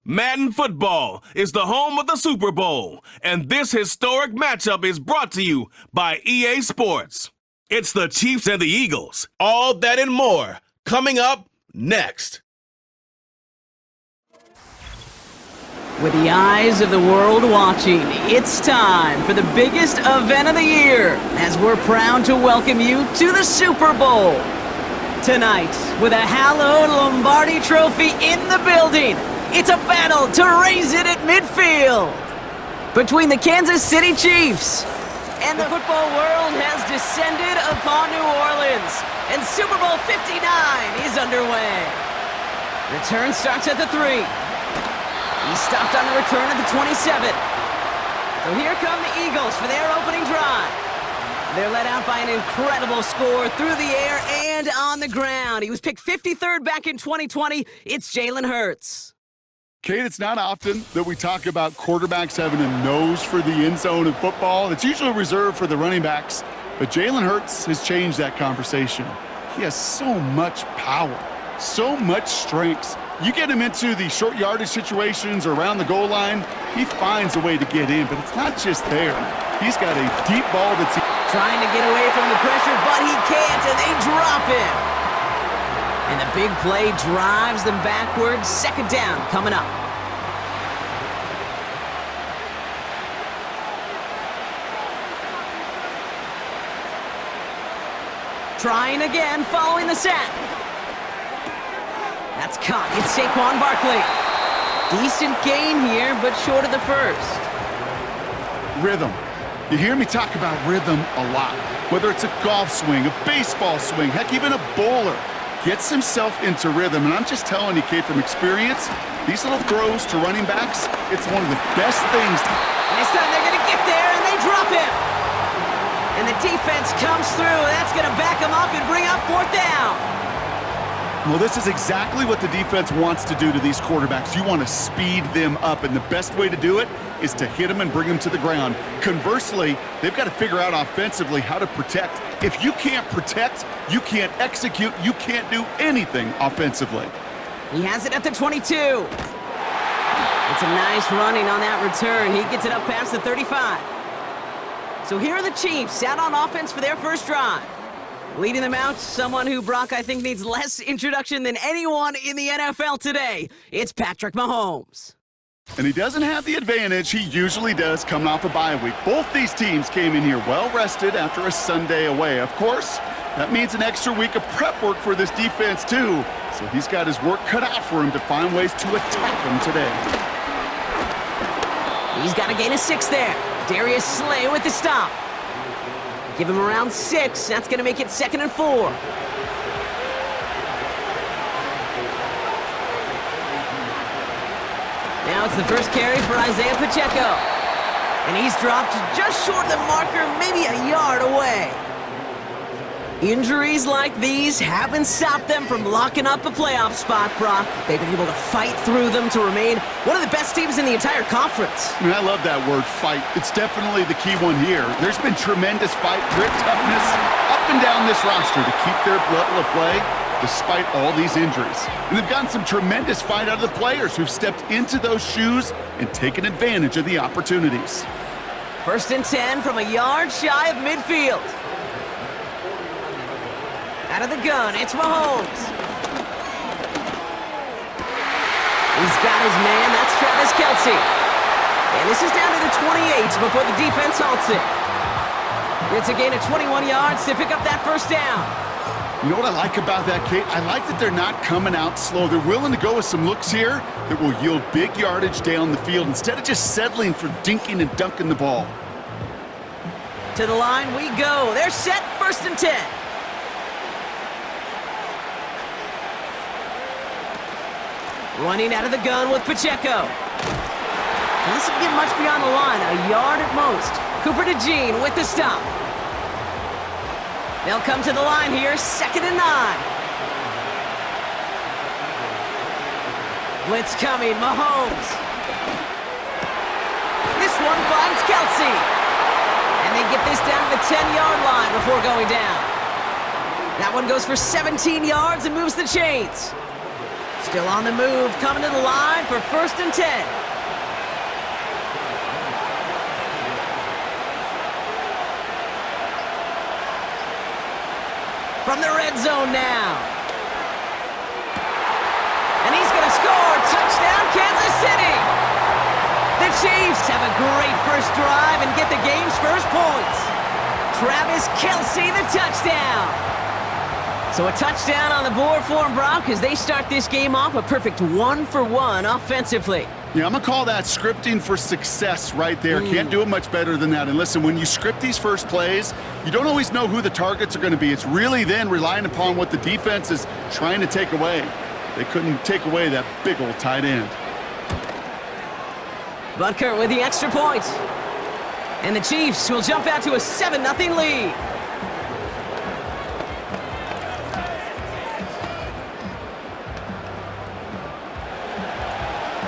Madden Football is the home of the Super Bowl, and this historic matchup is brought to you by EA Sports. It's the Chiefs and the Eagles. All that and more coming up next. With the eyes of the world watching, it's time for the biggest event of the year as we're proud to welcome you to the Super Bowl. Tonight, with a hallowed Lombardi trophy in the building, it's a battle to raise it at midfield between the Kansas City Chiefs. And the football world has descended upon New Orleans, and Super Bowl 59 is underway. Return starts at the 3. He stopped on the return at the 27. So here come the Eagles for their opening drive. They're led out by an incredible score through the air and on the ground. He was picked 53rd back in 2020. It's Jalen Hurts. Kate, it's not often that we talk about quarterbacks having a nose for the end zone in football. It's usually reserved for the running backs, but Jalen Hurts has changed that conversation. He has so much power, so much strength. You get him into the short yardage situations or around the goal line, he finds a way to get in, but it's not just there. He's got a deep ball that's trying to get away from the pressure, but he can't, and they drop him. And the big play drives them backwards. Second down coming up. Trying again, following the sack. That's caught. It's Saquon Barkley. Decent gain here, but short of the first. Rhythm. You hear me talk about rhythm a lot. Whether it's a golf swing, a baseball swing, heck, even a bowler. Gets himself into rhythm, and I'm just telling you, Kate, from experience, these little throws to running backs, it's one of the best things. And this time they're going to get there, and they drop him. And the defense comes through. That's going to back him up and bring up fourth down. Well, this is exactly what the defense wants to do to these quarterbacks. You want to speed them up, and the best way to do it is to hit them and bring them to the ground. Conversely, they've got to figure out offensively how to protect. If you can't protect, you can't execute, you can't do anything offensively. He has it at the 22. It's a nice running on that return. He gets it up past the 35. So here are the Chiefs out on offense for their first drive. Leading them out, someone who, Brock, I think needs less introduction than anyone in the NFL today. It's Patrick Mahomes. And he doesn't have the advantage he usually does coming off a bye week. Both these teams came in here well-rested after a Sunday away. Of course, that means an extra week of prep work for this defense, too. So he's got his work cut out for him to find ways to attack them today. He's got a gain of 6 there. Darius Slay with the stop. Give him around 6. That's going to make it 2nd and 4. Now it's the first carry for Isaiah Pacheco. And he's dropped just short of the marker, maybe a yard away. Injuries like these haven't stopped them from locking up a playoff spot, Brock. They've been able to fight through them to remain one of the best teams in the entire conference. I love that word, fight. It's definitely the key one here. There's been tremendous fight, grit, toughness up and down this roster to keep their level of play despite all these injuries. And they've gotten some tremendous fight out of the players who've stepped into those shoes and taken advantage of the opportunities. 1st and 10 from a yard shy of midfield. Out of the gun, it's Mahomes. He's got his man, that's Travis Kelce. And this is down to the 28 before the defense halts it. It's a gain of 21 yards to pick up that first down. You know what I like about that, Kate? I like that they're not coming out slow. They're willing to go with some looks here that will yield big yardage down the field instead of just settling for dinking and dunking the ball. To the line we go. They're set, 1st and 10. Running out of the gun with Pacheco. Doesn't get much beyond the line, a yard at most. Cooper DeJean with the stop. They'll come to the line here, 2nd and 9. Blitz coming, Mahomes. This one finds Kelce. And they get this down to the 10-yard line before going down. That one goes for 17 yards and moves the chains. Still on the move, coming to the line for 1st and 10. From the red zone now. And he's going to score. Touchdown, Kansas City. The Chiefs have a great first drive and get the game's first points. Travis Kelce, the touchdown. So a touchdown on the board for them, Brock, as they start this game off a perfect 1-for-1 offensively. Yeah, I'm going to call that scripting for success right there. Can't do it much better than that. And listen, when you script these first plays, you don't always know who the targets are going to be. It's really then relying upon what the defense is trying to take away. They couldn't take away that big old tight end. Butker with the extra point. And the Chiefs will jump out to a 7-0 lead.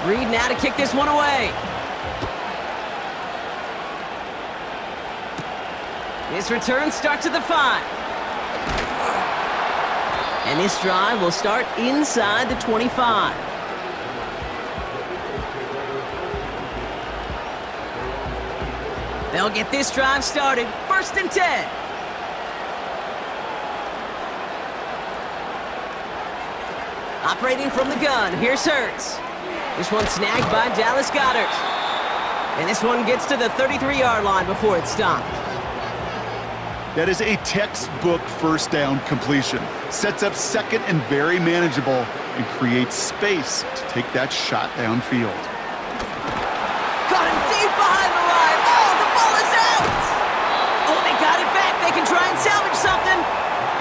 Reed now to kick this one away. This return starts at the 5. And this drive will start inside the 25. They'll get this drive started. 1st and 10. Operating from the gun, here's Hurts. This one snagged by Dallas Goedert. And this one gets to the 33-yard line before it's stopped. That is a textbook first down completion. Sets up second and very manageable and creates space to take that shot downfield. Got him deep behind the line. Oh, the ball is out! Oh, they got it back. They can try and salvage something.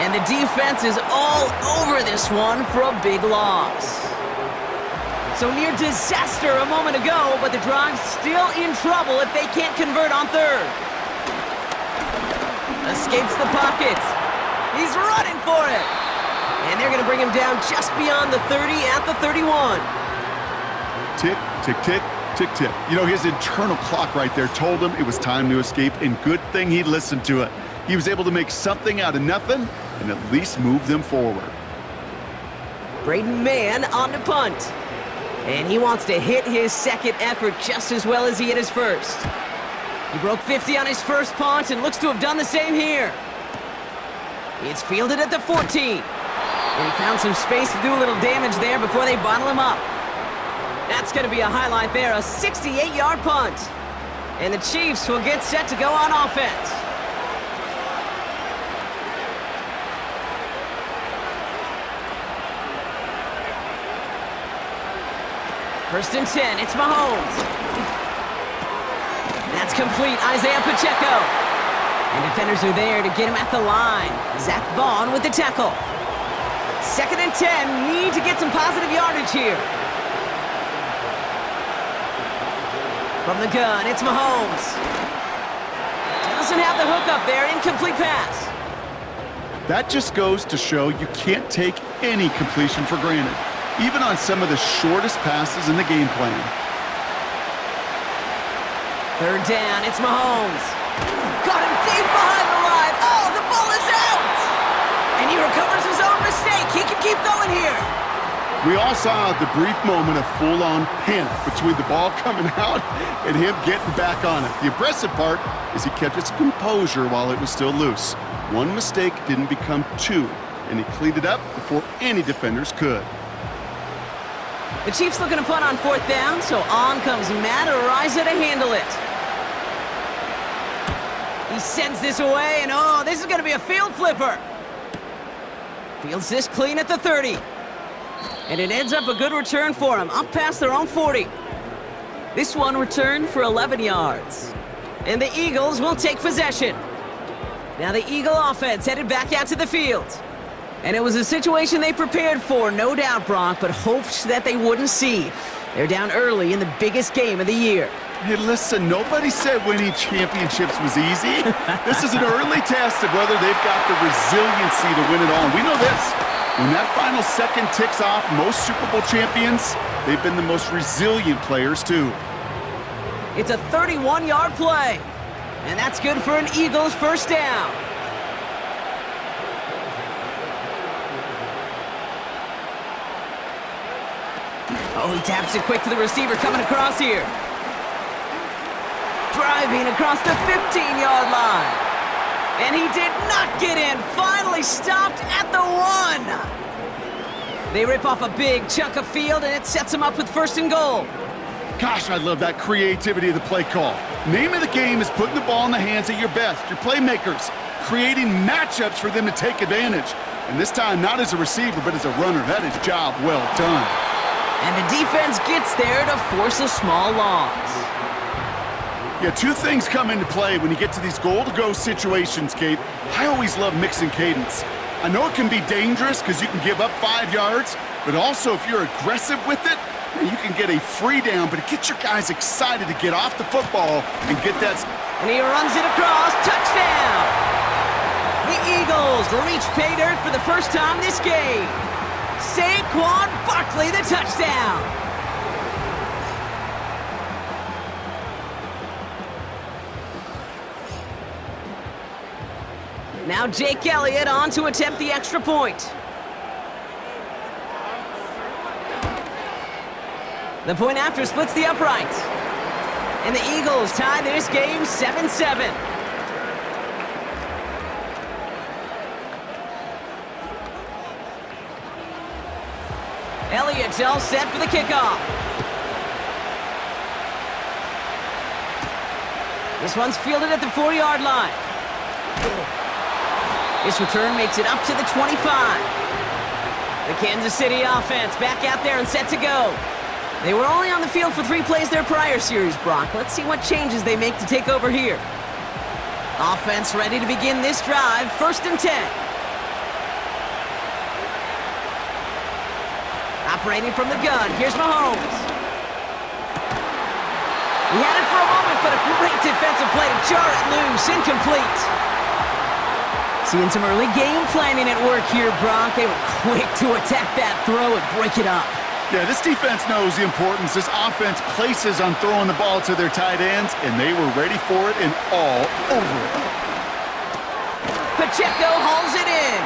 And the defense is all over this one for a big loss. So near disaster a moment ago, but the drive's still in trouble if they can't convert on 3rd. Escapes the pocket. He's running for it. And they're going to bring him down just beyond the 30 at the 31. Tick, tick, tick, tick, tick. You know, his internal clock right there told him it was time to escape, and good thing he listened to it. He was able to make something out of nothing and at least move them forward. Braden Mann on the punt. And he wants to hit his second effort just as well as he hit his first. He broke 50 on his first punt and looks to have done the same here. It's fielded at the 14. And he found some space to do a little damage there before they bottle him up. That's going to be a highlight there, a 68-yard punt. And the Chiefs will get set to go on offense. First and 10, it's Mahomes. That's complete, Isaiah Pacheco. And defenders are there to get him at the line. Zach Bond with the tackle. 2nd and 10, need to get some positive yardage here. From the gun, it's Mahomes. Doesn't have the hook up there, incomplete pass. That just goes to show you can't take any completion for granted, even on some of the shortest passes in the game plan. 3rd down, it's Mahomes. Got him deep behind the line. Oh, the ball is out! And he recovers his own mistake. He can keep going here. We all saw the brief moment of full-on panic between the ball coming out and him getting back on it. The impressive part is he kept his composure while it was still loose. One mistake didn't become two, and he cleaned it up before any defenders could. The Chiefs looking to punt on 4th down, so on comes Matt Araiza to handle it. He sends this away, and oh, this is going to be a field flipper. Fields this clean at the 30. And it ends up a good return for him, up past their own 40. This one returned for 11 yards. And the Eagles will take possession. Now the Eagle offense headed back out to the field. And it was a situation they prepared for, no doubt, Brock, but hoped that they wouldn't see. They're down early in the biggest game of the year. Hey, listen, nobody said winning championships was easy. This is an early test of whether they've got the resiliency to win it all. And we know this. When that final second ticks off, most Super Bowl champions, they've been the most resilient players, too. It's a 31-yard play. And that's good for an Eagles first down. Oh, he taps it quick to the receiver coming across here. Driving across the 15-yard line. And he did not get in. Finally stopped at the 1. They rip off a big chunk of field, and it sets them up with 1st and goal. Gosh, I love that creativity of the play call. Name of the game is putting the ball in the hands of your best, your playmakers, creating matchups for them to take advantage. And this time, not as a receiver, but as a runner. That is job well done. And the defense gets there to force a small loss. Yeah, 2 things come into play when you get to these goal-to-go situations, Kate. I always love mixing cadence. I know it can be dangerous because you can give up 5 yards, but also if you're aggressive with it, you can get a free down, but it gets your guys excited to get off the football and get that. And he runs it across. Touchdown! The Eagles reach pay dirt for the first time this game. Saquon Barkley, the touchdown. Now Jake Elliott on to attempt the extra point. The point after splits the uprights. And the Eagles tie this game 7-7. Elliott's all set for the kickoff. This one's fielded at the 4-yard line. This return makes it up to the 25. The Kansas City offense back out there and set to go. They were only on the field for 3 plays their prior series, Brock. Let's see what changes they make to take over here. Offense ready to begin this drive, 1st and 10. Operating from the gun, here's Mahomes. He had it for a moment, but a great defensive play to jar it loose, incomplete. Seeing some early game planning at work here, Brock. They were quick to attack that throw and break it up. Yeah, this defense knows the importance this offense places on throwing the ball to their tight ends, and they were ready for it and all over it. Pacheco hauls it in.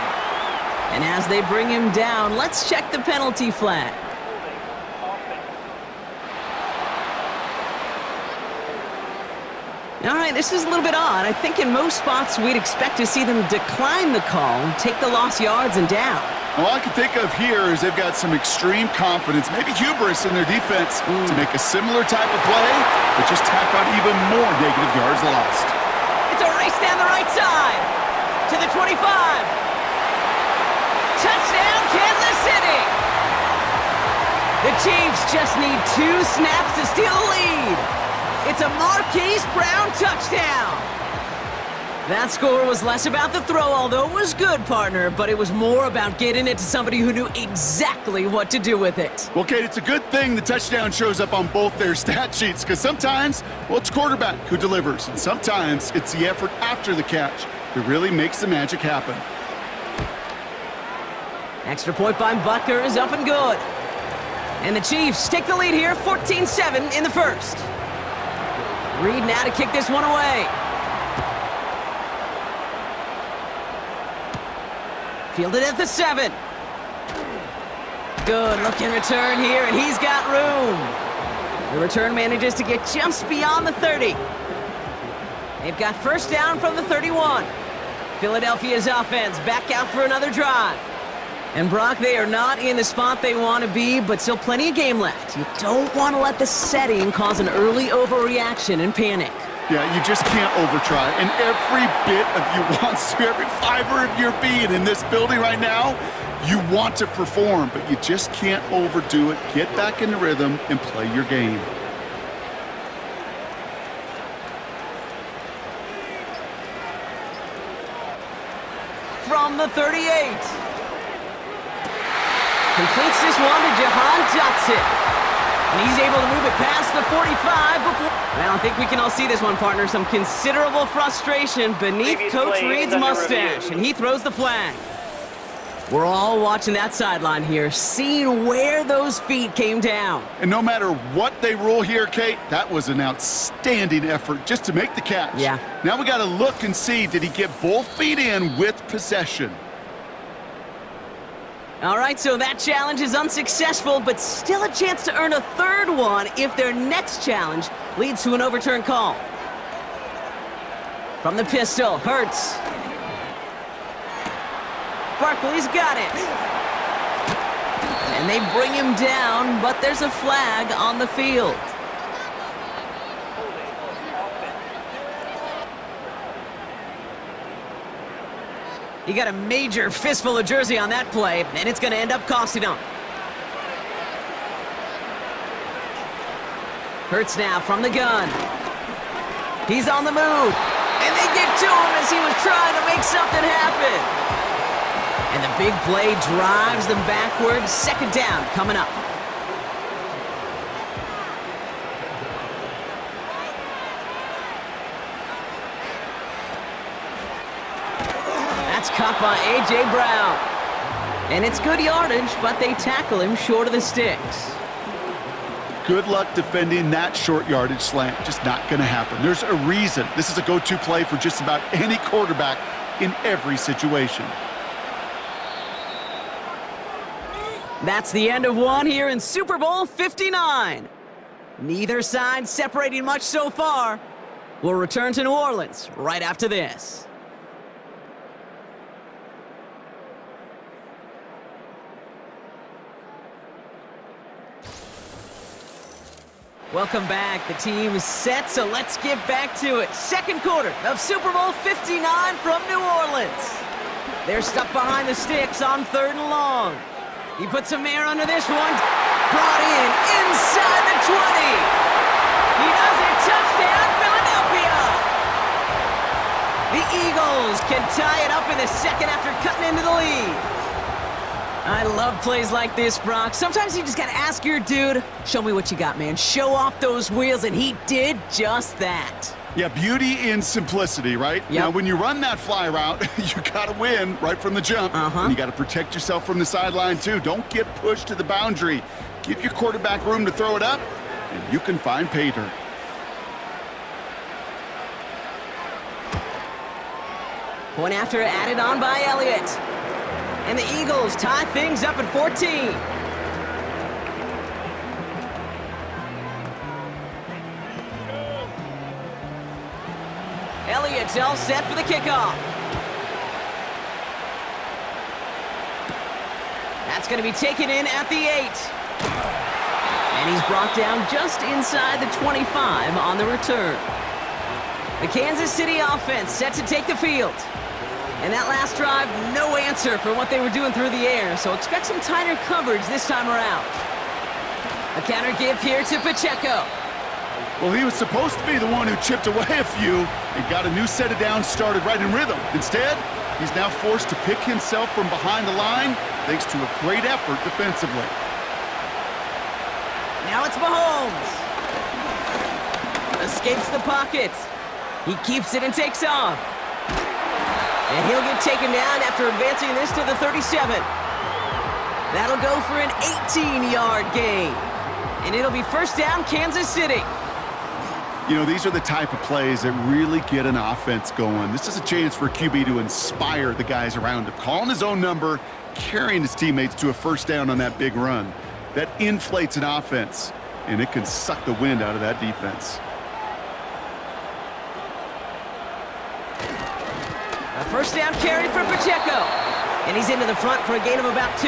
And as they bring him down, let's check the penalty flag. All right, this is a little bit odd. I think in most spots we'd expect to see them decline the call, take the lost yards and down. All I can think of here is they've got some extreme confidence, maybe hubris in their defense to make a similar type of play, but just tack on even more negative yards lost. It's a race down the right side to the 25. Touchdown, Kansas City! The Chiefs just need 2 snaps to steal the lead. It's a Marquise Brown touchdown. That score was less about the throw, although it was good, partner, but it was more about getting it to somebody who knew exactly what to do with it. Well, Kate, it's a good thing the touchdown shows up on both their stat sheets, because sometimes, well, it's quarterback who delivers, and sometimes it's the effort after the catch that really makes the magic happen. Extra point by Butker is up and good. And the Chiefs take the lead here, 14-7 in the first. Reed now to kick this one away. Fielded at the 7. Good looking return here, and he's got room. The return manages to get just beyond the 30. They've got first down from the 31. Philadelphia's offense back out for another drive. And Brock, they are not in the spot they want to be, but still plenty of game left. You don't want to let the setting cause an early overreaction and panic. Yeah, you just can't overtry. And every bit of you wants to, every fiber of your being in this building right now, you want to perform, but you just can't overdo it. Get back in the rhythm and play your game. From the 38. Completes this one to Jahan Dotson. And he's able to move it past the 45 before... Well, I think we can all see this one, partner. Some considerable frustration beneath Coach Reed's mustache. And he throws the flag. We're all watching that sideline here, seeing where those feet came down. And no matter what they rule here, Kate, that was an outstanding effort just to make the catch. Yeah. Now we got to look and see, did he get both feet in with possession? All right, so that challenge is unsuccessful, but still a chance to earn a third one if their next challenge leads to an overturned call. From the pistol, Hurts. Barkley's got it. And they bring him down, but there's a flag on the field. He got a major fistful of jersey on that play, and it's going to end up costing him. Hurts now from the gun. He's on the move. And they get to him as he was trying to make something happen. And the big play drives them backwards. Second down coming up. That's caught by A.J. Brown. And it's good yardage, but they tackle him short of the sticks. Good luck defending that short yardage slant. Just not going to happen. There's a reason this is a go-to play for just about any quarterback in every situation. That's the end of one here in Super Bowl 59. Neither side separating much so far. We'll return to New Orleans right after this. Welcome back. The team is set, so let's get back to it. Second quarter of Super Bowl 59 from New Orleans. They're stuck behind the sticks on 3rd and long. He puts some air under this one. Brought in inside the 20. He does it. Touchdown, Philadelphia. The Eagles can tie it up in the second after cutting into the lead. I love plays like this, Brock. Sometimes you just gotta ask your dude, show me what you got, man. Show off those wheels, and he did just that. Yeah, beauty in simplicity, right? Yep. Now, when you run that fly route, you gotta win right from the jump. And you gotta protect yourself from the sideline, too. Don't get pushed to the boundary. Give your quarterback room to throw it up, and you can find pay dirt. Point after added on by Elliott. And the Eagles tie things up at 14. Elliott's all set for the kickoff. That's going to be taken in at the 8. And he's brought down just inside the 25 on the return. The Kansas City offense set to take the field. And that last drive, no answer for what they were doing through the air, so expect some tighter coverage this time around. A counter give here to Pacheco. Well, he was supposed to be the one who chipped away a few and got a new set of downs started right in rhythm. Instead, he's now forced to pick himself from behind the line thanks to a great effort defensively. Now it's Mahomes. Escapes the pocket. He keeps it and takes off. And he'll get taken down after advancing this to the 37. That'll go for an 18-yard gain. And it'll be first down, Kansas City. You know, these are the type of plays that really get an offense going. This is a chance for a QB to inspire the guys around him. Calling his own number, carrying his teammates to a first down on that big run. That inflates an offense, and it can suck the wind out of that defense. A first down carry for Pacheco. And he's into the front for a gain of about 2.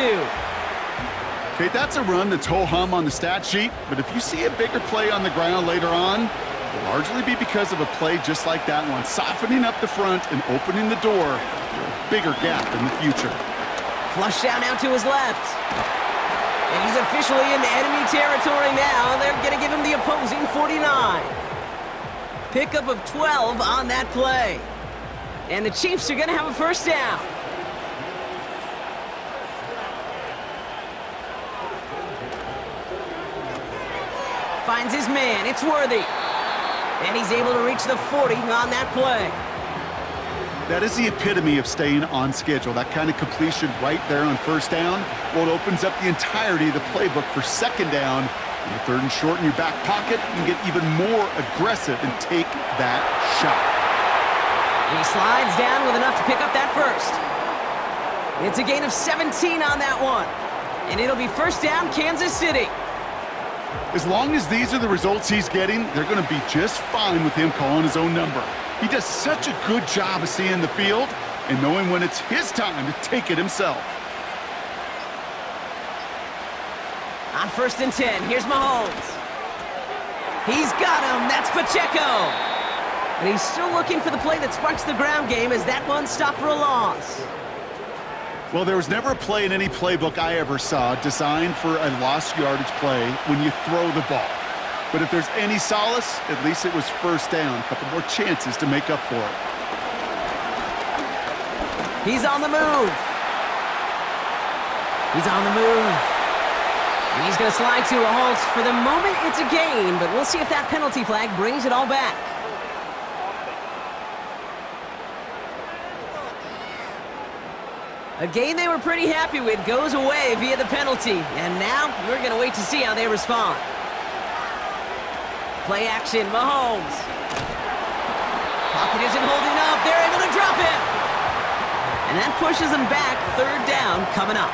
Okay, that's a run that's ho-hum on the stat sheet, but if you see a bigger play on the ground later on, it'll largely be because of a play just like that one, softening up the front and opening the door for a bigger gap in the future. Flush down out to his left. And he's officially in enemy territory now. They're going to give him the opposing 49. Pickup of 12 on that play. And the Chiefs are going to have a first down. Finds his man. It's Worthy. And he's able to reach the 40 on that play. That is the epitome of staying on schedule. That kind of completion right there on first down. Well, it opens up the entirety of the playbook for second down. In the 3rd and short in your back pocket, you can get even more aggressive and take that shot. And he slides down with enough to pick up that first. It's a gain of 17 on that one. And it'll be first down, Kansas City. As long as these are the results he's getting, they're going to be just fine with him calling his own number. He does such a good job of seeing the field and knowing when it's his time to take it himself. On 1st and 10, here's Mahomes. He's got him. That's Pacheco. And he's still looking for the play that sparks the ground game as that one stopped for a loss. Well, there was never a play in any playbook I ever saw designed for a lost yardage play when you throw the ball. But if there's any solace, at least it was first down. A couple more chances to make up for it. He's on the move. He's on the move. And he's going to slide to a halt. For the moment, it's a gain, but we'll see if that penalty flag brings it all back. A game they were pretty happy with goes away via the penalty. And now, we're going to wait to see how they respond. Play action, Mahomes. Pocket isn't holding up. They're able to drop him. And that pushes them back. 3rd down coming up.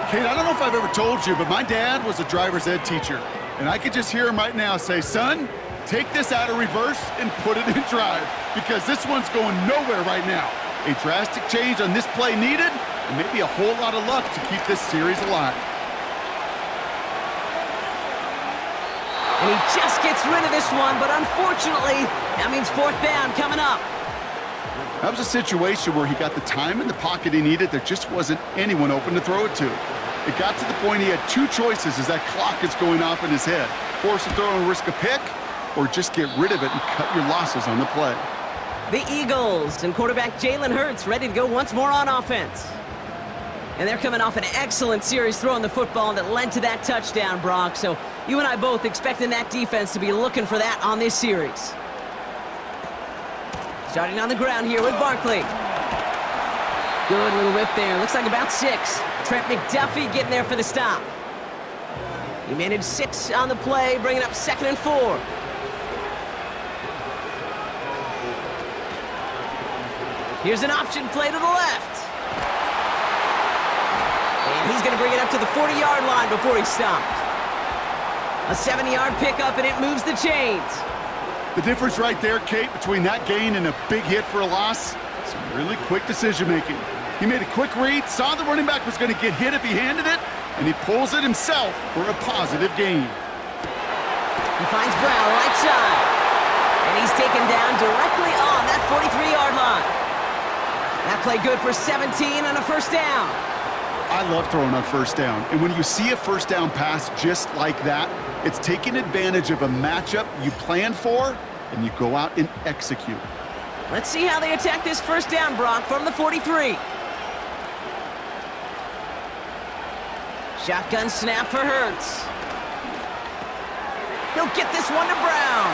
Kate, I don't know if I've ever told you, but my dad was a driver's ed teacher. And I could just hear him right now say, son, take this out of reverse and put it in drive. Because this one's going nowhere right now. A drastic change on this play needed, and maybe a whole lot of luck to keep this series alive. And he just gets rid of this one, but unfortunately, that means 4th down coming up. That was a situation where he got the time in the pocket he needed. There just wasn't anyone open to throw it to. It got to the point he had 2 choices as that clock is going off in his head. Force a throw and risk a pick, or just get rid of it and cut your losses on the play. The Eagles and quarterback Jalen Hurts ready to go once more on offense. And they're coming off an excellent series throwing the football that led to that touchdown, Brock. So you and I both expecting that defense to be looking for that on this series. Starting on the ground here with Barkley. Good little whip there. Looks like about 6. Trent McDuffie getting there for the stop. He managed 6 on the play, bringing up 2nd and 4. Here's an option play to the left. And he's going to bring it up to the 40-yard line before he's stopped. A 70-yard pickup, and it moves the chains. The difference right there, Kate, between that gain and a big hit for a loss, some really quick decision-making. He made a quick read, saw the running back was going to get hit if he handed it, and he pulls it himself for a positive gain. He finds Brown right side. And he's taken down directly on that 43-yard line. That play good for 17 and a first down. I love throwing on first down. And when you see a first down pass just like that, it's taking advantage of a matchup you planned for, and you go out and execute. Let's see how they attack this first down, Brock, from the 43. Shotgun snap for Hurts. He'll get this one to Brown.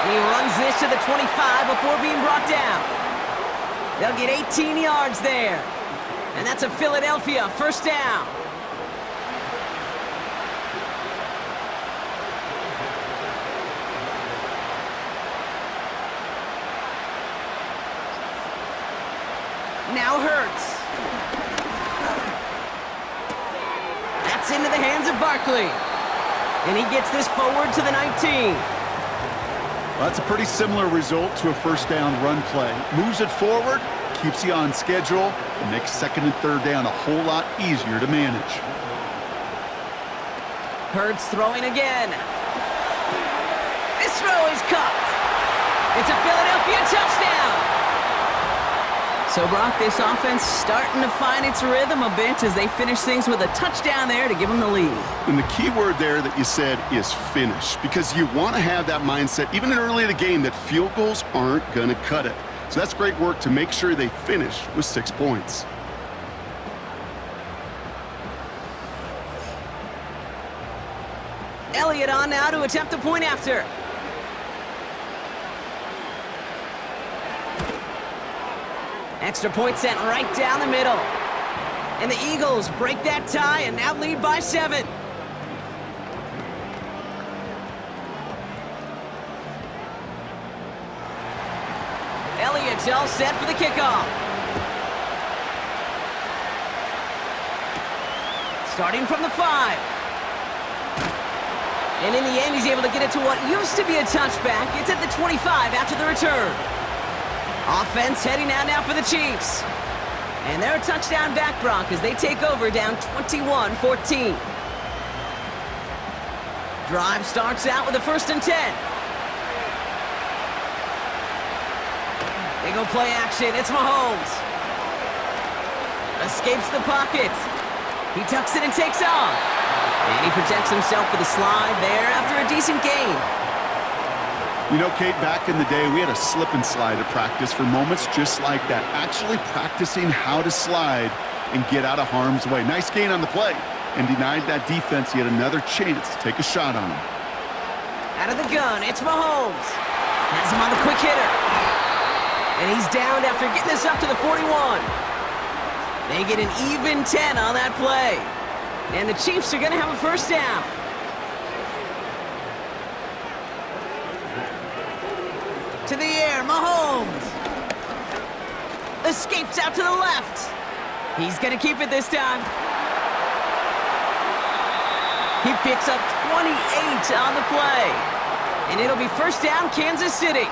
And he runs this to the 25 before being brought down. They'll get 18 yards there. And that's a Philadelphia first down. Now Hurts. That's into the hands of Barkley. And he gets this forward to the 19. Well, that's a pretty similar result to a first down run play. Moves it forward, keeps you on schedule, and makes second and third down a whole lot easier to manage. Hurts throwing again. This throw is caught. It's a Philadelphia touchdown. So, Brock, this offense starting to find its rhythm a bit as they finish things with a touchdown there to give them the lead. And the key word there that you said is finish, because you want to have that mindset, even early in the game, that field goals aren't going to cut it. So that's great work to make sure they finish with 6 points. Elliott on now to attempt a point after. Extra point sent right down the middle. And the Eagles break that tie and now lead by 7. Elliott's all set for the kickoff. Starting from the 5. And in the end, he's able to get it to what used to be a touchback. It's at the 25 after the return. Offense heading out now for the Chiefs. And they're a touchdown back, Brock, as they take over down 21-14. Drive starts out with a 1st and 10. They go play action. It's Mahomes. Escapes the pocket. He tucks it and takes off. And he protects himself with a slide there after a decent gain. You know, Kate, back in the day, we had a slip and slide at practice for moments just like that. Actually practicing how to slide and get out of harm's way. Nice gain on the play. And denied that defense yet another chance to take a shot on him. Out of the gun, it's Mahomes. Has him on the quick hitter. And he's downed after getting this up to the 41. They get an even 10 on that play. And the Chiefs are going to have a 1st down. To the air, Mahomes. Escapes out to the left. He's going to keep it this time. He picks up 28 on the play. And it'll be 1st down, Kansas City.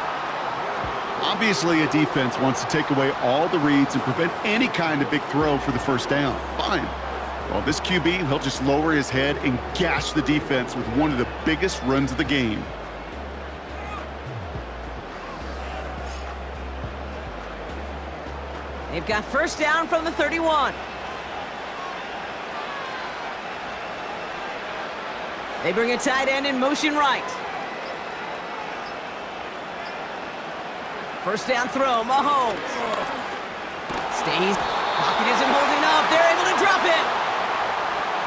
Obviously, a defense wants to take away all the reads and prevent any kind of big throw for the 1st down. Fine. Well, this QB, he'll just lower his head and gash the defense with one of the biggest runs of the game. They've got 1st down from the 31. They bring a tight end in motion right. 1st down throw, Mahomes. Stays. Pocket isn't holding up. They're able to drop it.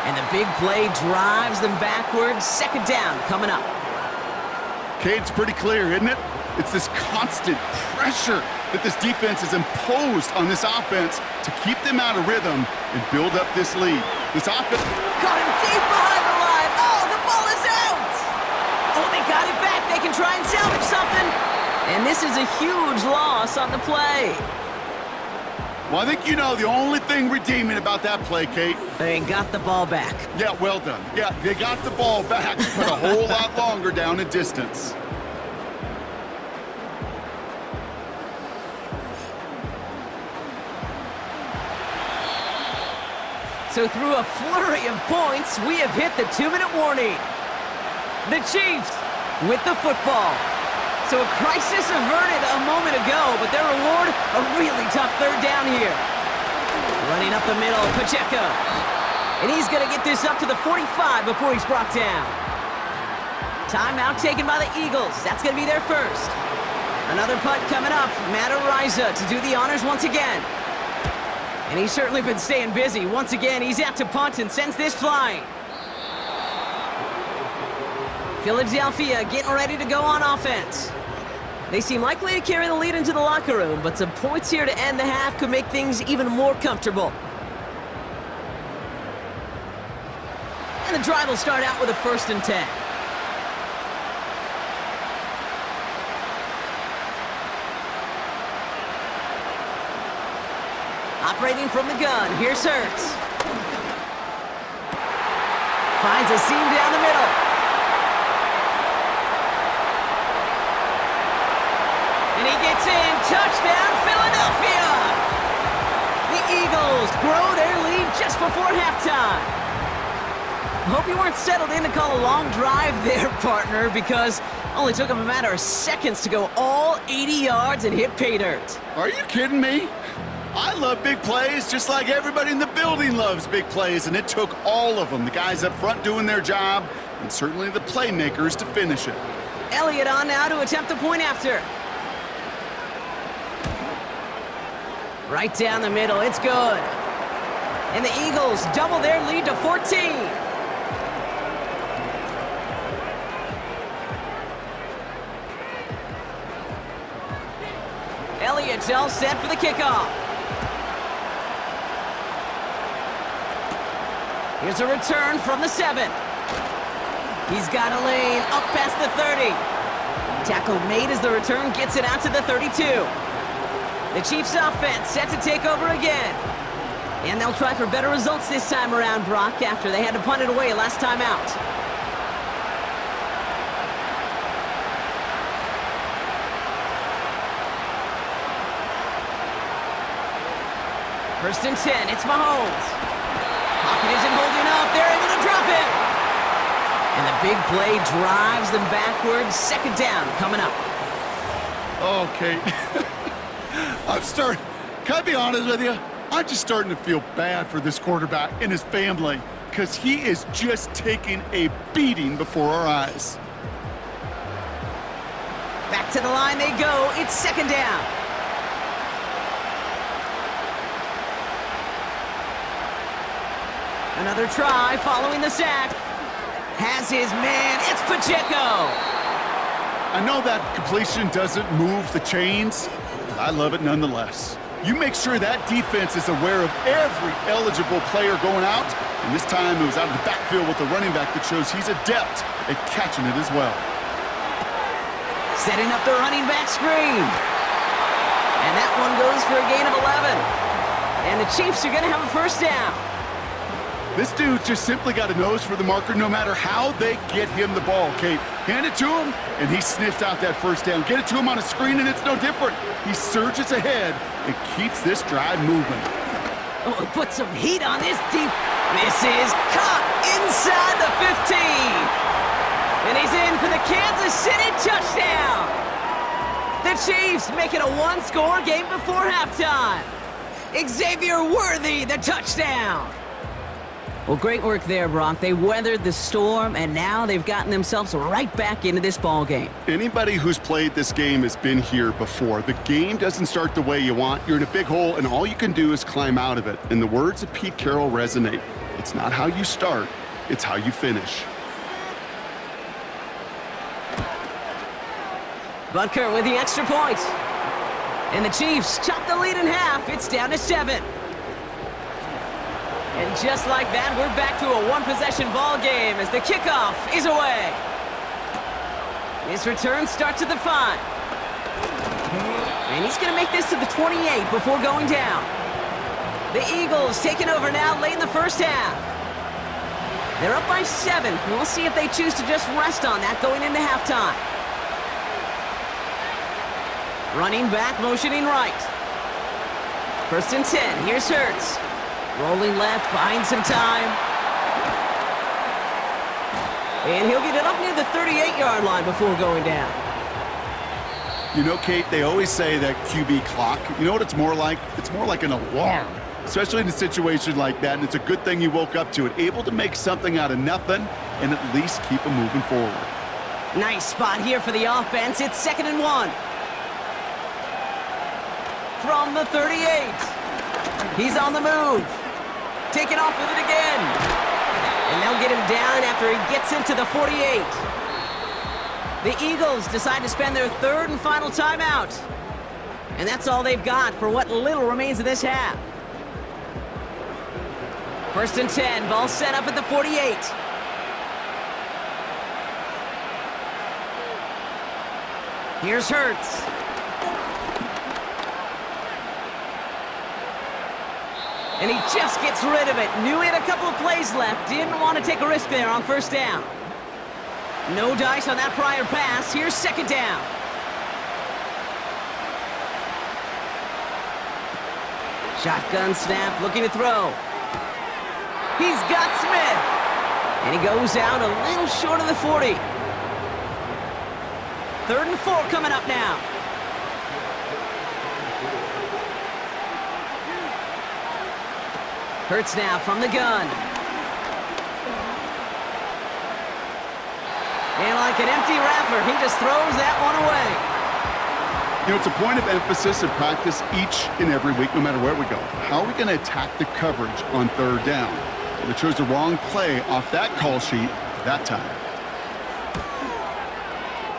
And the big play drives them backwards. 2nd down coming up. Cade's pretty clear, isn't it? It's this constant pressure that this defense has imposed on this offense to keep them out of rhythm and build up this lead. This offense... Caught him deep behind the line. Oh, the ball is out. Oh, they got it back. They can try and salvage something. And this is a huge loss on the play. Well, I think you know the only thing redeeming about that play, Kate. They got the ball back. Yeah, well done. Yeah, they got the ball back, but a whole lot longer down in distance. So through a flurry of points, we have hit the 2-minute warning. The Chiefs with the football. So a crisis averted a moment ago, but their reward, a really tough 3rd down here. Running up the middle, Pacheco. And he's going to get this up to the 45 before he's brought down. Timeout taken by the Eagles. That's going to be their 1st. Another punt coming up. Matt Ariza to do the honors once again. And he's certainly been staying busy. Once again, he's out to punt and sends this flying. Philadelphia getting ready to go on offense. They seem likely to carry the lead into the locker room, but some points here to end the half could make things even more comfortable. And the drive will start out with a 1st and 10. Operating from the gun, here's Hurts. Finds a seam down the middle. And he gets in, touchdown, Philadelphia! The Eagles grow their lead just before halftime. Hope you weren't settled in to call a long drive there, partner, because it only took them a matter of seconds to go all 80 yards and hit pay dirt. Are you kidding me? I love big plays just like everybody in the building loves big plays, and it took all of them. The guys up front doing their job, and certainly the playmakers to finish it. Elliott on now to attempt the point after. Right down the middle, it's good. And the Eagles double their lead to 14. Elliott's all set for the kickoff. Here's a return from the 7. He's got a lane up past the 30. Tackle made as the return gets it out to the 32. The Chiefs offense set to take over again. And they'll try for better results this time around, Brock, after they had to punt it away last time out. First and 10, it's Mahomes. Pocket isn't holding up, they're able to drop it. And the big play drives them backwards. Second down coming up. Okay. Can I be honest with you? I'm just starting to feel bad for this quarterback and his family because he is just taking a beating before our eyes. Back to the line they go. It's second down. Another try following the sack. Has his man. It's Pacheco. I know that completion doesn't move the chains, but I love it nonetheless. You make sure that defense is aware of every eligible player going out, and this time it was out of the backfield with the running back that shows he's adept at catching it as well. Setting up the running back screen. And that one goes for a gain of 11. And the Chiefs are going to have a first down. This dude just simply got a nose for the marker no matter how they get him the ball, Kate. Hand it to him, and he sniffs out that first down. Get it to him on a screen, and it's no different. He surges ahead and keeps this drive moving. Oh, put some heat on this deep. This is caught inside the 15. And he's in for the Kansas City touchdown. The Chiefs make it a one-score game before halftime. Xavier Worthy, the touchdown. Well, great work there, Brock. They weathered the storm, and now they've gotten themselves right back into this ball game. Anybody who's played this game has been here before. The game doesn't start the way you want. You're in a big hole, and all you can do is climb out of it. And the words of Pete Carroll resonate. It's not how you start, it's how you finish. Butker with the extra point. And the Chiefs chop the lead in half. It's down to 7. And just like that, we're back to a one-possession ball game as the kickoff is away. His return starts at the 5. And he's going to make this to the 28 before going down. The Eagles taking over now late in the first half. They're up by 7. We'll see if they choose to just rest on that going into halftime. Running back, motioning right. First and 10, here's Hurts. Rolling left, buying some time. And he'll get it up near the 38-yard line before going down. You know, Kate, they always say that QB clock, you know what it's more like? It's more like an alarm, especially in a situation like that, and it's a good thing you woke up to it, able to make something out of nothing and at least keep them moving forward. Nice spot here for the offense. It's 2nd and 1. From the 38. He's on the move. Taking off with it again. And they'll get him down after he gets into the 48. The Eagles decide to spend their third and final timeout. And that's all they've got for what little remains of this half. First and 10, ball set up at the 48. Here's Hurts. And he just gets rid of it. Knew he had a couple of plays left. Didn't want to take a risk there on first down. No dice on that prior pass. Here's second down. Shotgun snap, looking to throw. He's got Smith. And he goes out a little short of the 40. 3rd and 4 coming up now. Hurts now from the gun. And like an empty wrapper, he just throws that one away. You know, it's a point of emphasis in practice each and every week, no matter where we go. How are we going to attack the coverage on 3rd down? They chose the wrong play off that call sheet that time.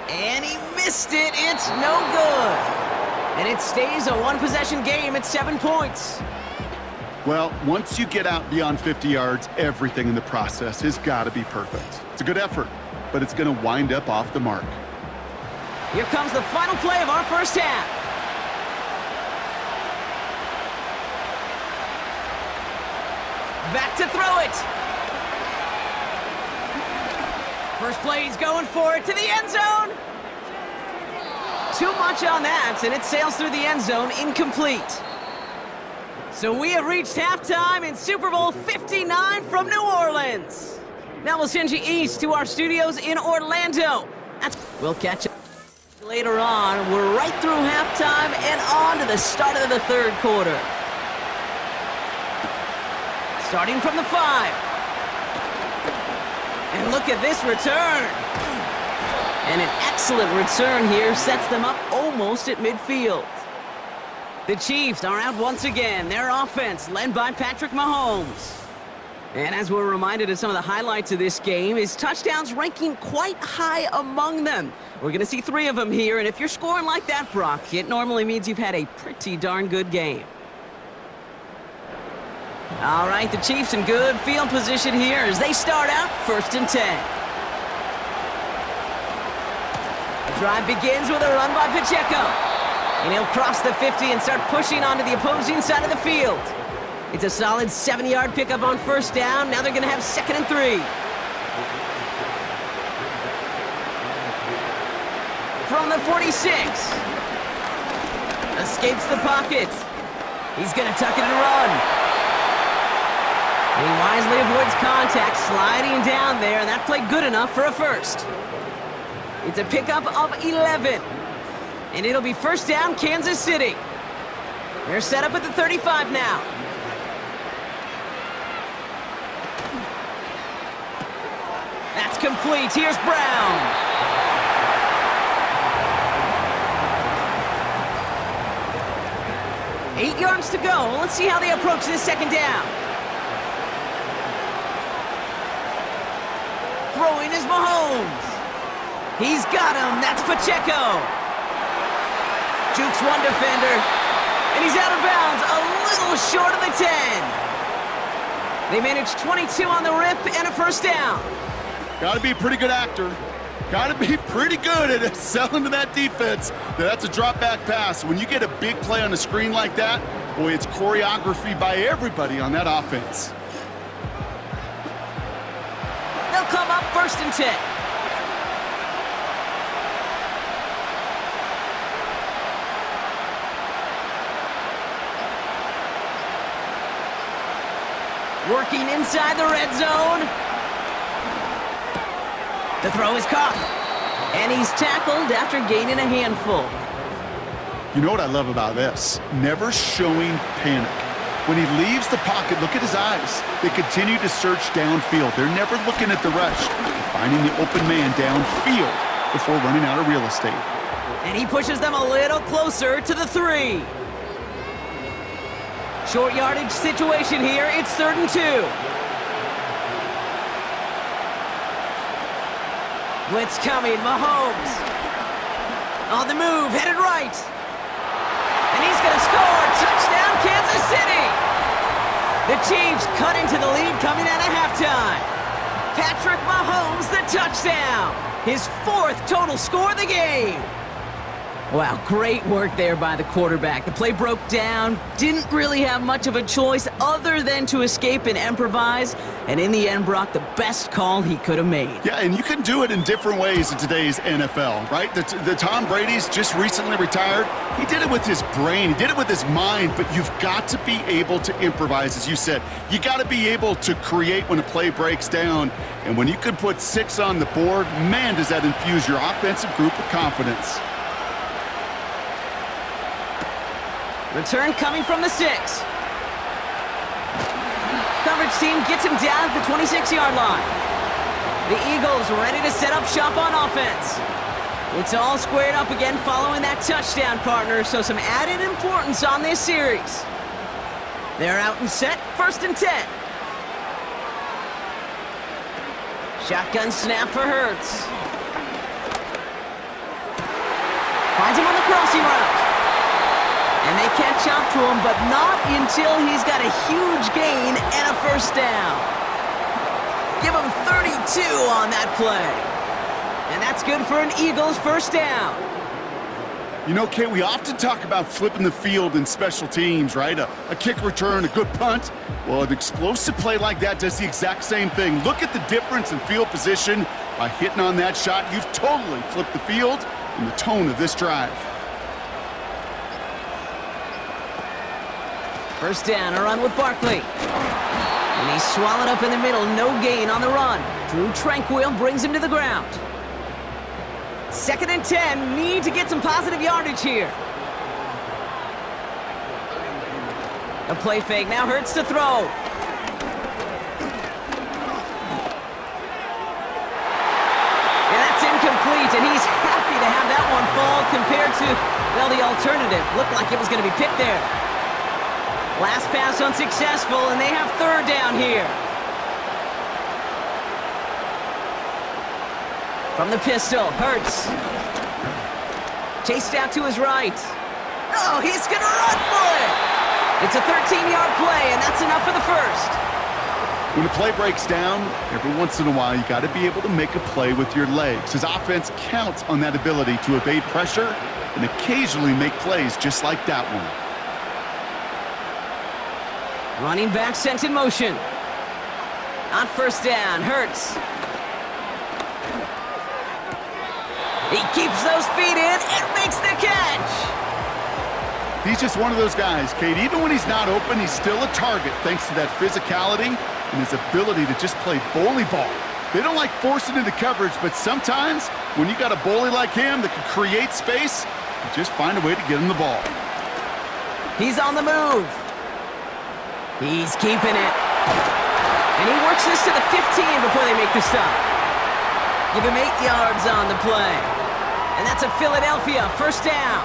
And he missed it. It's no good. And it stays a one-possession game at 7 points. Well, once you get out beyond 50 yards, everything in the process has got to be perfect. It's a good effort, but it's going to wind up off the mark. Here comes the final play of our first half. Back to throw it. First play, he's going for it to the end zone. Too much on that, and it sails through the end zone, incomplete. So we have reached halftime in Super Bowl 59 from New Orleans. Now we'll send you east to our studios in Orlando. We'll catch up later on. We're right through halftime and on to the start of the third quarter. Starting from the 5. And look at this return. And an excellent return here sets them up almost at midfield. The Chiefs are out once again. Their offense led by Patrick Mahomes. And as we're reminded of some of the highlights of this game, his touchdowns ranking quite high among them. We're going to see 3 of them here, and if you're scoring like that, Brock, it normally means you've had a pretty darn good game. All right, the Chiefs in good field position here as they start out 1st and 10. The drive begins with a run by Pacheco. And he'll cross the 50 and start pushing onto the opposing side of the field. It's a solid 70-yard pickup on 1st down. Now they're going to have 2nd and 3. From the 46. Escapes the pocket. He's going to tuck it and run. And he wisely avoids contact, sliding down there, and that played good enough for a first. It's a pickup of 11. And it'll be 1st down, Kansas City. They're set up at the 35 now. That's complete. Here's Brown. Eight yards to go. Let's see how they approach this 2nd down. Throwing is Mahomes. He's got him. That's Pacheco. Jukes one defender, and he's out of bounds, a little short of the 10. They managed 22 on the rip and a 1st down. Got to be a pretty good actor. Got to be pretty good at selling to that defense. That's a drop-back pass. When you get a big play on the screen like that, boy, it's choreography by everybody on that offense. They'll come up 1st and 10. Working inside the red zone. The throw is caught. And he's tackled after gaining a handful. You know what I love about this? Never showing panic. When he leaves the pocket, look at his eyes. They continue to search downfield. They're never looking at the rush. They're finding the open man downfield before running out of real estate. And he pushes them a little closer to the 3. Short yardage situation here. It's 3rd and 2. Blitz coming. Mahomes. On the move. Headed right. And he's going to score. Touchdown, Kansas City. The Chiefs cut into the lead coming out of halftime. Patrick Mahomes, the touchdown. His 4th total score of the game. Wow, great work there by the quarterback. The play broke down, didn't really have much of a choice other than to escape and improvise, and in the end, Brock, the best call he could have made. Yeah, and you can do it in different ways in today's NFL, right? The Tom Brady's just recently retired. He did it with his brain, he did it with his mind, but you've got to be able to improvise, as you said. You got to be able to create when a play breaks down, and when you can put 6 on the board, man, does that infuse your offensive group with confidence. Return coming from the 6. Coverage team gets him down at the 26-yard line. The Eagles ready to set up shop on offense. It's all squared up again following that touchdown, partner, so some added importance on this series. They're out and set, 1st and 10. Shotgun snap for Hurts. Finds him on the crossing route. And they catch up to him, but not until he's got a huge gain and a 1st down. Give him 32 on that play. And that's good for an Eagles 1st down. You know, Kate, we often talk about flipping the field in special teams, right? A kick return, a good punt. Well, an explosive play like that does the exact same thing. Look at the difference in field position. By hitting on that shot, you've totally flipped the field and the tone of this drive. First down, a run with Barkley. And he's swallowed up in the middle, no gain on the run. Drew Tranquil brings him to the ground. 2nd and 10, need to get some positive yardage here. A play fake, now Hurts to throw. And that's incomplete, and he's happy to have that one fall compared to, well, the alternative. Looked like it was going to be picked there. Last pass unsuccessful, and they have 3rd down here. From the pistol, Hurts. Chased out to his right. Oh, he's gonna run for it! It's a 13-yard play, and that's enough for the first. When a play breaks down, every once in a while, you got to be able to make a play with your legs. His offense counts on that ability to evade pressure and occasionally make plays just like that one. Running back sent in motion. On 1st down, Hurts. He keeps those feet in and makes the catch. He's just one of those guys, Kate. Even when he's not open, he's still a target thanks to that physicality and his ability to just play bully ball. They don't like forcing into coverage, but sometimes when you got a bully like him that can create space, you just find a way to get him the ball. He's on the move. He's keeping it. And he works this to the 15 before they make the stop. Give him 8 yards on the play. And that's a Philadelphia 1st down.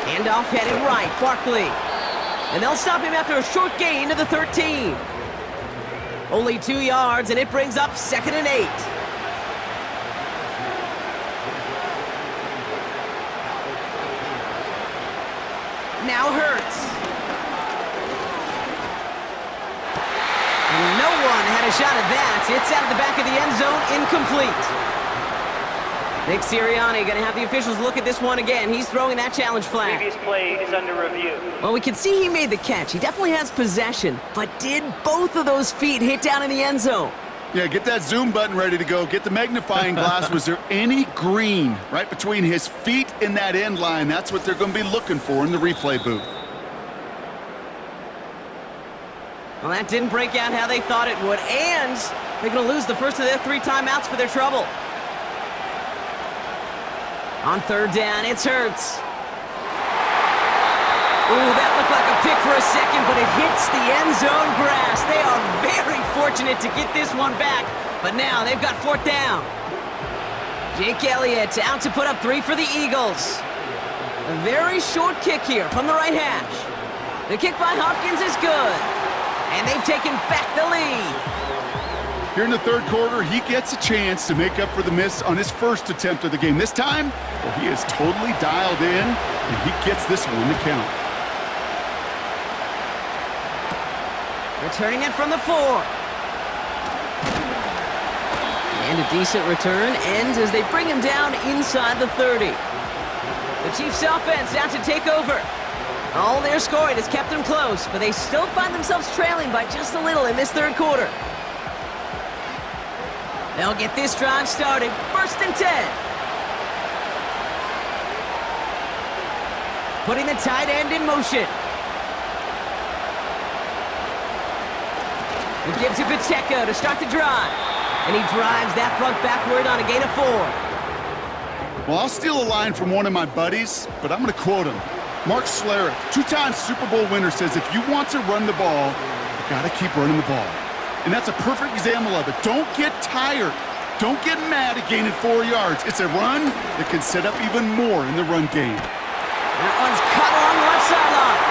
Handoff headed right, Barkley. And they'll stop him after a short gain to the 13. Only 2 yards, and it brings up 2nd and 8. Now Hurts. And no one had a shot at that. It's out of the back of the end zone, incomplete. Nick Sirianni going to have the officials look at this one again. He's throwing that challenge flag. Previous play is under review. Well, we can see he made the catch. He definitely has possession. But did both of those feet hit down in the end zone? Yeah, get that zoom button ready to go. Get the magnifying glass. Was there any green right between his feet and that end line? That's what they're going to be looking for in the replay booth. Well, that didn't break out how they thought it would. And they're going to lose the first of their 3 timeouts for their trouble. On 3rd down, it's Hurts. Ooh, that looked like a pick for a second, but it hits the end zone grass. They are very fortunate to get this one back, but now they've got 4th down. Jake Elliott out to put up 3 for the Eagles. A very short kick here from the right hash. The kick by Hopkins is good, and they've taken back the lead. Here in the 3rd quarter, he gets a chance to make up for the miss on his first attempt of the game. This time, well, he is totally dialed in, and he gets this one to count. Returning it from the 4. And a decent return ends as they bring him down inside the 30. The Chiefs offense out to take over. All their scoring has kept them close, but they still find themselves trailing by just a little in this 3rd quarter. They'll get this drive started. 1st and 10. Putting the tight end in motion. He gives it to Pacheco to start the drive. And he drives that front backward on a gain of 4. Well, I'll steal a line from one of my buddies, but I'm going to quote him. Mark Schlereth, 2-time Super Bowl winner, says if you want to run the ball, you got to keep running the ball. And that's a perfect example of it. Don't get tired. Don't get mad at gaining 4 yards. It's a run that can set up even more in the run game. That one's cut along the left sideline.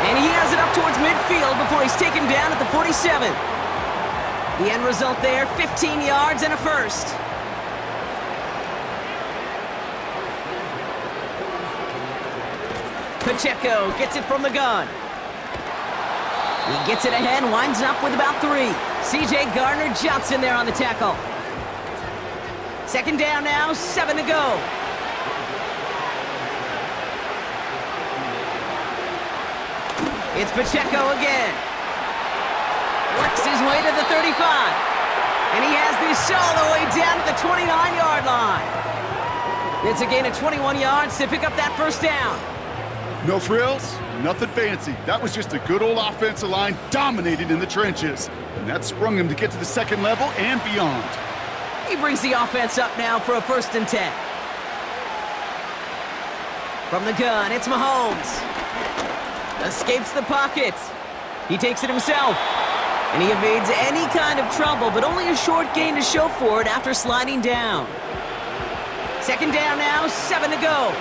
And he has it up towards midfield before he's taken down at the 47. The end result there, 15 yards and a first. Pacheco gets it from the gun. He gets it ahead, winds up with about 3. C.J. Gardner jumps in there on the tackle. Second down now, 7 to go. It's Pacheco again. Works his way to the 35. And he has this all the way down to the 29-yard line. It's a gain of 21 yards to pick up that first down. No frills, nothing fancy. That was just a good old offensive line dominating in the trenches. And that sprung him to get to the second level and beyond. He brings the offense up now for a 1st and 10. From the gun, it's Mahomes. Escapes the pocket. He takes it himself. And he evades any kind of trouble, but only a short gain to show for it after sliding down. Second down now, 7 to go.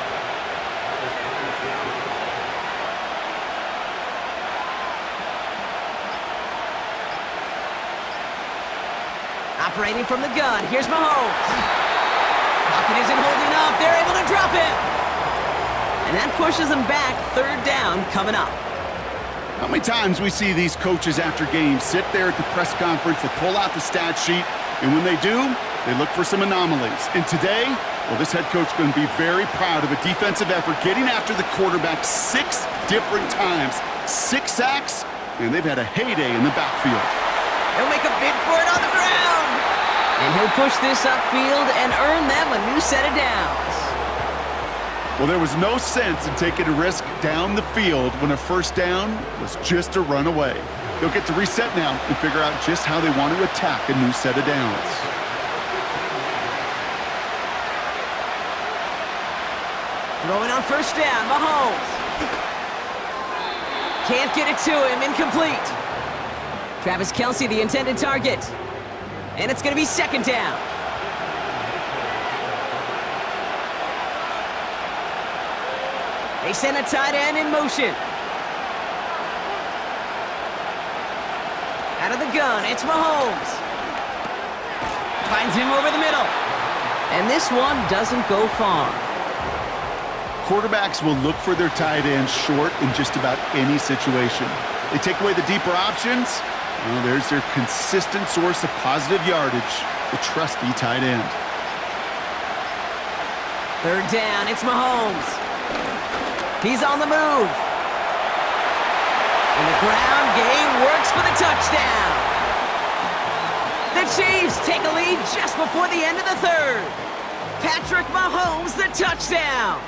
Operating from the gun, here's Mahomes. Pocket isn't holding up, they're able to drop it. And that pushes them back, 3rd down coming up. How many times we see these coaches after games sit there at the press conference, they pull out the stat sheet, and when they do, they look for some anomalies. And today, well, this head coach is going to be very proud of a defensive effort, getting after the quarterback 6 different times. 6 sacks, and they've had a heyday in the backfield. He'll make a bid for it on the ground. And he'll push this upfield and earn them a new set of downs. Well, there was no sense in taking a risk down the field when a first down was just a run away. They'll get to reset now and figure out just how they want to attack a new set of downs. Throwing on first down, Mahomes. Can't get it to him, incomplete. Travis Kelce, the intended target. And it's going to be 2nd down. They send a tight end in motion. Out of the gun, it's Mahomes. Finds him over the middle. And this one doesn't go far. Quarterbacks will look for their tight ends short in just about any situation. They take away the deeper options. Well, there's their consistent source of positive yardage, the trusty tight end. 3rd down, it's Mahomes. He's on the move. And the ground game works for the touchdown. The Chiefs take a lead just before the end of the 3rd. Patrick Mahomes, the touchdown.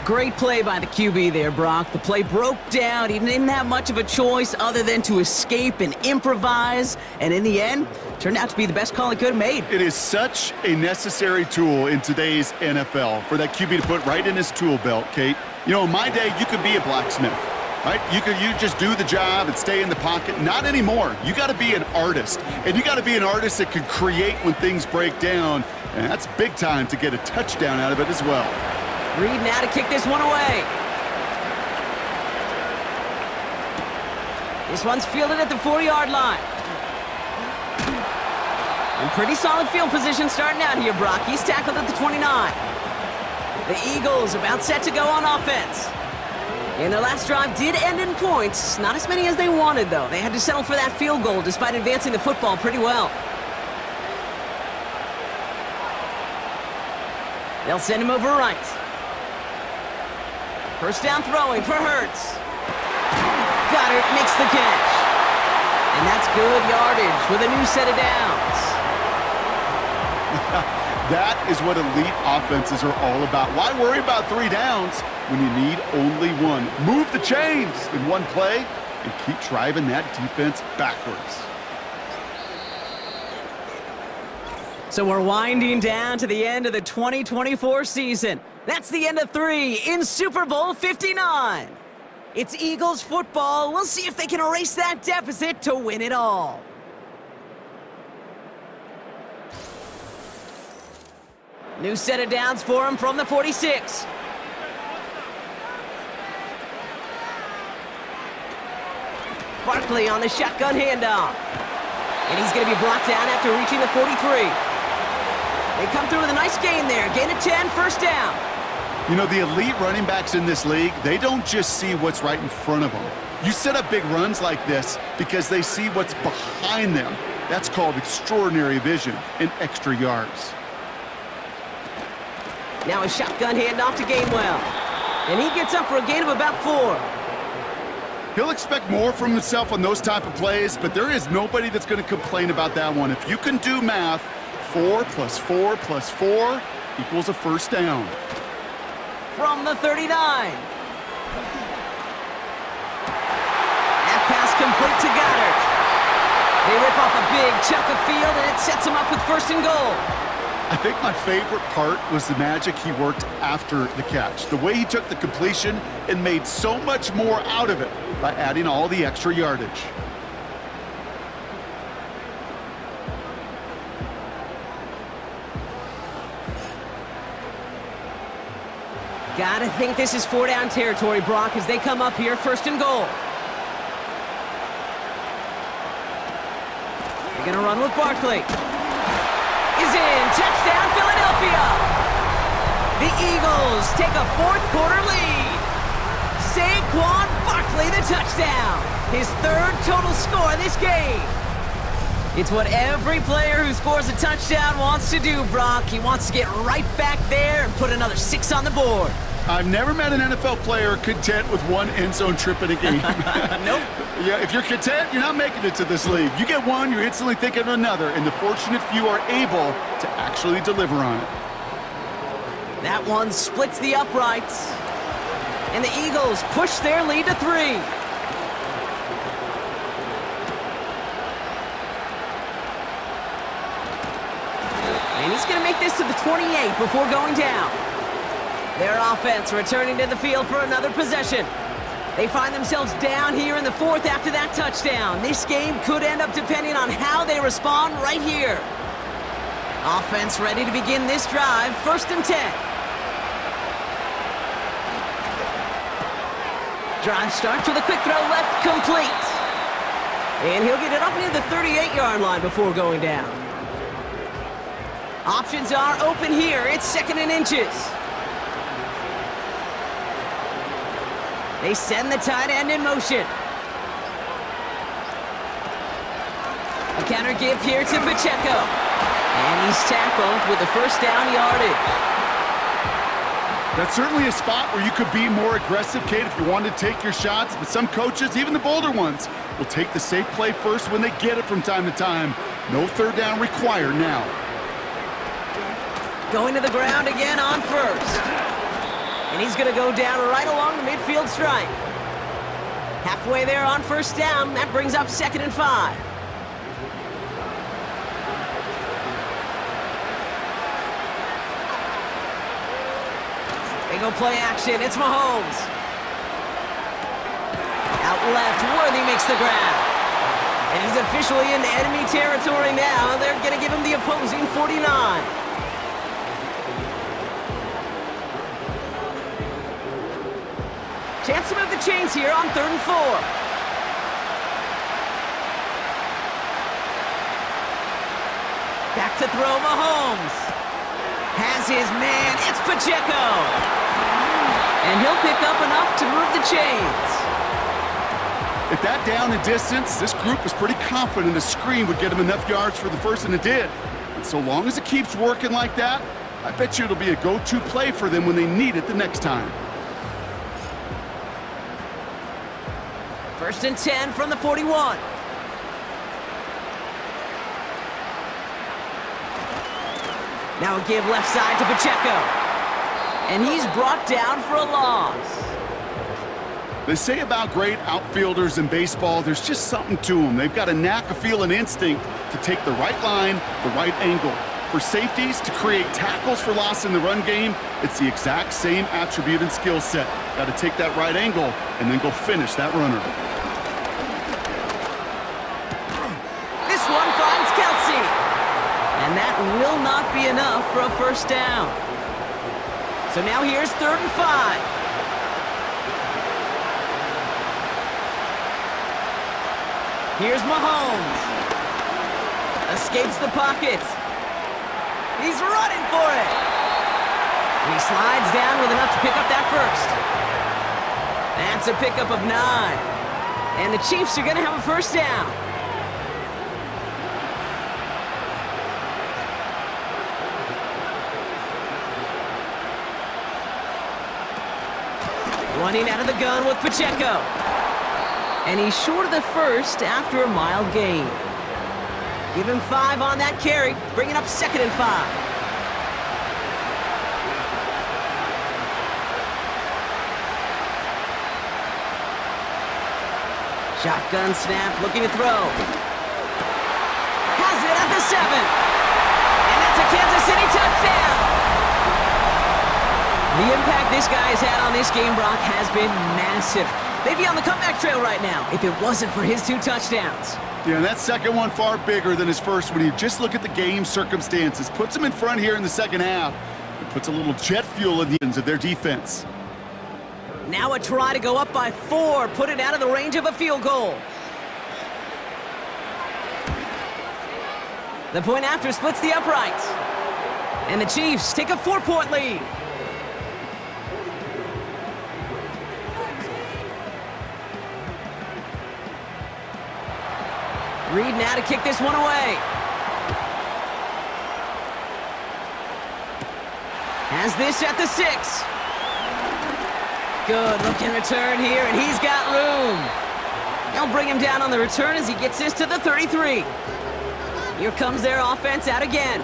Great play by the QB there, Brock. The play broke down. He didn't have much of a choice other than to escape and improvise. And in the end, turned out to be the best call he could have made. It is such a necessary tool in today's NFL for that QB to put right in his tool belt, Kate. You know, in my day, you could be a blacksmith, right? You just do the job and stay in the pocket. Not anymore. You got to be an artist. And you got to be an artist that can create when things break down. And that's big time to get a touchdown out of it as well. Reed now to kick this one away. This one's fielded at the 4-yard line. And pretty solid field position starting out here, Brock. He's tackled at the 29. The Eagles about set to go on offense. And their last drive did end in points. Not as many as they wanted, though. They had to settle for that field goal despite advancing the football pretty well. They'll send him over right. First down throwing for Hurts. Goddard makes the catch. And that's good yardage with a new set of downs. That is what elite offenses are all about. Why worry about 3 downs when you need only 1? Move the chains in one play and keep driving that defense backwards. So we're winding down to the end of the 2024 season. That's the end of 3 in Super Bowl 59. It's Eagles football. We'll see if they can erase that deficit to win it all. New set of downs for him from the 46. Barkley on the shotgun handoff. And he's going to be brought down after reaching the 43. They come through with a nice gain there. Gain of 10, first down. You know, the elite running backs in this league, they don't just see what's right in front of them. You set up big runs like this because they see what's behind them. That's called extraordinary vision and extra yards. Now a shotgun handoff to Gainwell. And he gets up for a gain of about 4. He'll expect more from himself on those type of plays, but there is nobody that's going to complain about that one. If you can do math, 4 + 4 + 4 equals a first down. From the 39. That pass complete to Goddard. They rip off a big chunk of field, and it sets him up with 1st and goal. I think my favorite part was the magic he worked after the catch. The way he took the completion and made so much more out of it by adding all the extra yardage. Gotta think this is 4-down territory, Brock, as they come up here, 1st and goal. They're gonna run with Barkley. Is in, touchdown Philadelphia! The Eagles take a 4th quarter lead. Saquon Barkley the touchdown. His 3rd total score this game. It's what every player who scores a touchdown wants to do, Brock. He wants to get right back there and put another 6 on the board. I've never met an NFL player content with 1 end zone trip in a game. Nope. Yeah, if you're content, you're not making it to this league. You get one, you're instantly thinking of another, and the fortunate few are able to actually deliver on it. That one splits the uprights. And the Eagles push their lead to 3. And he's going to make this to the 28 before going down. Their offense returning to the field for another possession. They find themselves down here in the 4th after that touchdown. This game could end up depending on how they respond right here. Offense ready to begin this drive, 1st and 10. Drive starts with a quick throw left, complete. And he'll get it up near the 38-yard line before going down. Options are open here. It's 2nd and inches. They send the tight end in motion. A counter give here to Pacheco. And he's tackled with the 1st down yardage. That's certainly a spot where you could be more aggressive, Kate, if you wanted to take your shots. But some coaches, even the bolder ones, will take the safe play first when they get it from time to time. No 3rd down required now. Going to the ground again on 1st. And he's going to go down right along the midfield stripe. Halfway there on 1st down. That brings up 2nd and 5. They go play action. It's Mahomes. Out left. Worthy makes the grab. And he's officially into enemy territory now. They're going to give him the opposing 49. Chance to move the chains here on 3rd and 4. Back to throw, Mahomes. Has his man, it's Pacheco. And he'll pick up enough to move the chains. At that down and distance, this group was pretty confident a screen would get him enough yards for the 1st, and it did. And so long as it keeps working like that, I bet you it'll be a go-to play for them when they need it the next time. 1st and 10 from the 41. Now a give left side to Pacheco. And he's brought down for a loss. They say about great outfielders in baseball, there's just something to them. They've got a knack, a feel, an instinct to take the right line, the right angle. For safeties, to create tackles for loss in the run game, it's the exact same attribute and skill set. Got to take that right angle and then go finish that runner. This one finds Kelsey. And that will not be enough for a 1st down. So now here's 3rd and 5. Here's Mahomes. Escapes the pocket. He's running for it. And he slides down with enough to pick up that first. That's a pickup of 9. And the Chiefs are going to have a first down. Running out of the gun with Pacheco. And he's short of the first after a mild gain. Give him 5 on that carry, bringing up 2nd and 5. Shotgun snap, looking to throw. Has it at the 7. And that's a Kansas City touchdown. The impact this guy has had on this game, Brock, has been massive. They'd be on the comeback trail right now if it wasn't for his 2 touchdowns. Yeah, and that second one far bigger than his first when you just look at the game circumstances. Puts him in front here in the second half. It puts a little jet fuel in the ends of their defense. Now a try to go up by 4, put it out of the range of a field goal. The point after splits the uprights. And the Chiefs take a 4-point lead. Reed now to kick this one away. Has this at the 6. Good looking return here, and he's got room. They'll bring him down on the return as he gets this to the 33. Here comes their offense out again.